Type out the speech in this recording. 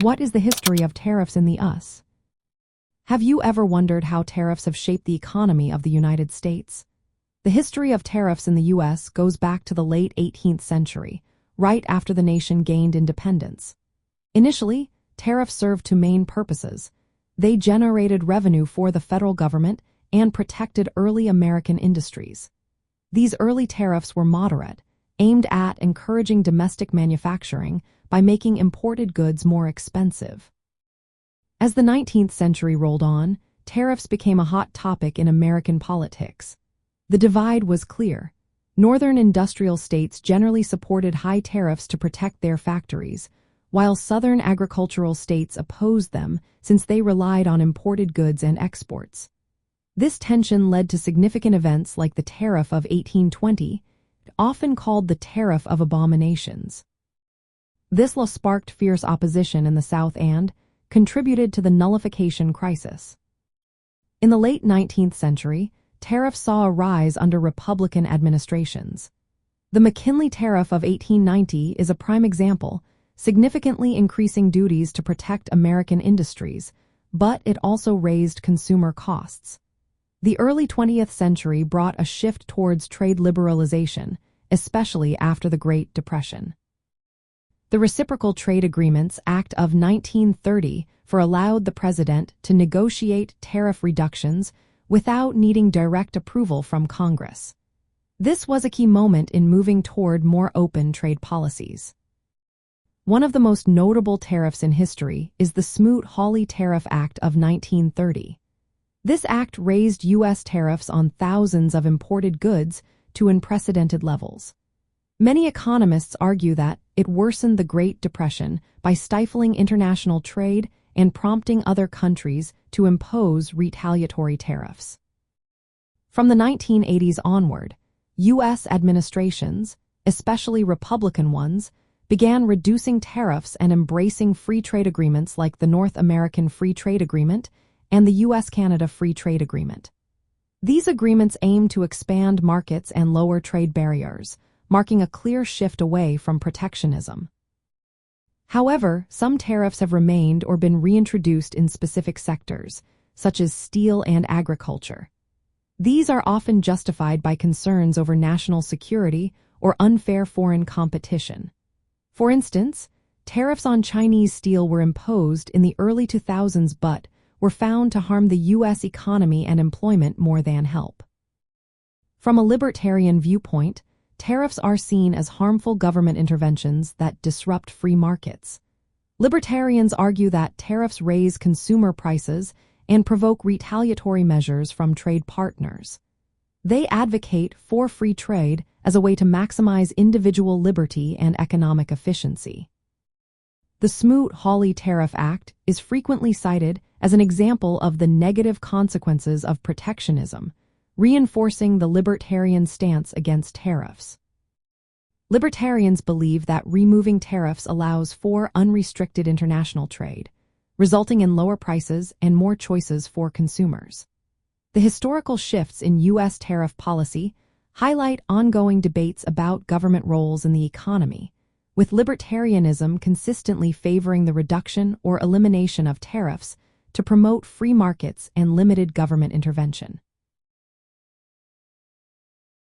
What is the history of tariffs in the US? Have you ever wondered how tariffs have shaped the economy of the United States? The history of tariffs in the US goes back to the late 18th century, right after the nation gained independence. Initially, tariffs served two main purposes. They generated revenue for the federal government and protected early American industries. These early tariffs were moderate, aimed at encouraging domestic manufacturing by making imported goods more expensive. As the 19th century rolled on, tariffs became a hot topic in American politics. The divide was clear. Northern industrial states generally supported high tariffs to protect their factories, while southern agricultural states opposed them since they relied on imported goods and exports. This tension led to significant events like the Tariff of 1820, often called the Tariff of Abominations. This law sparked fierce opposition in the South and contributed to the Nullification Crisis. In the late 19th century, tariffs saw a rise under Republican administrations. The McKinley Tariff of 1890 is a prime example, significantly increasing duties to protect American industries, but it also raised consumer costs. The early 20th century brought a shift towards trade liberalization, especially after the Great Depression. The Reciprocal Trade Agreements Act of 1930 allowed the president to negotiate tariff reductions without needing direct approval from Congress. This was a key moment in moving toward more open trade policies. One of the most notable tariffs in history is the Smoot-Hawley Tariff Act of 1930. This act raised U.S. tariffs on thousands of imported goods to unprecedented levels. Many economists argue that it worsened the Great Depression by stifling international trade and prompting other countries to impose retaliatory tariffs. From the 1980s onward, U.S. administrations, especially Republican ones, began reducing tariffs and embracing free trade agreements like the North American Free Trade Agreement and the U.S.-Canada Free Trade Agreement. These agreements aim to expand markets and lower trade barriers, marking a clear shift away from protectionism. However, some tariffs have remained or been reintroduced in specific sectors, such as steel and agriculture. These are often justified by concerns over national security or unfair foreign competition. For instance, tariffs on Chinese steel were imposed in the early 2000s but were found to harm the U.S. economy and employment more than help. From a libertarian viewpoint, tariffs are seen as harmful government interventions that disrupt free markets. Libertarians argue that tariffs raise consumer prices and provoke retaliatory measures from trade partners. They advocate for free trade as a way to maximize individual liberty and economic efficiency. The Smoot-Hawley Tariff Act is frequently cited as an example of the negative consequences of protectionism, reinforcing the libertarian stance against tariffs. Libertarians believe that removing tariffs allows for unrestricted international trade, resulting in lower prices and more choices for consumers. The historical shifts in U.S. tariff policy highlight ongoing debates about government roles in the economy, with libertarianism consistently favoring the reduction or elimination of tariffs to promote free markets and limited government intervention.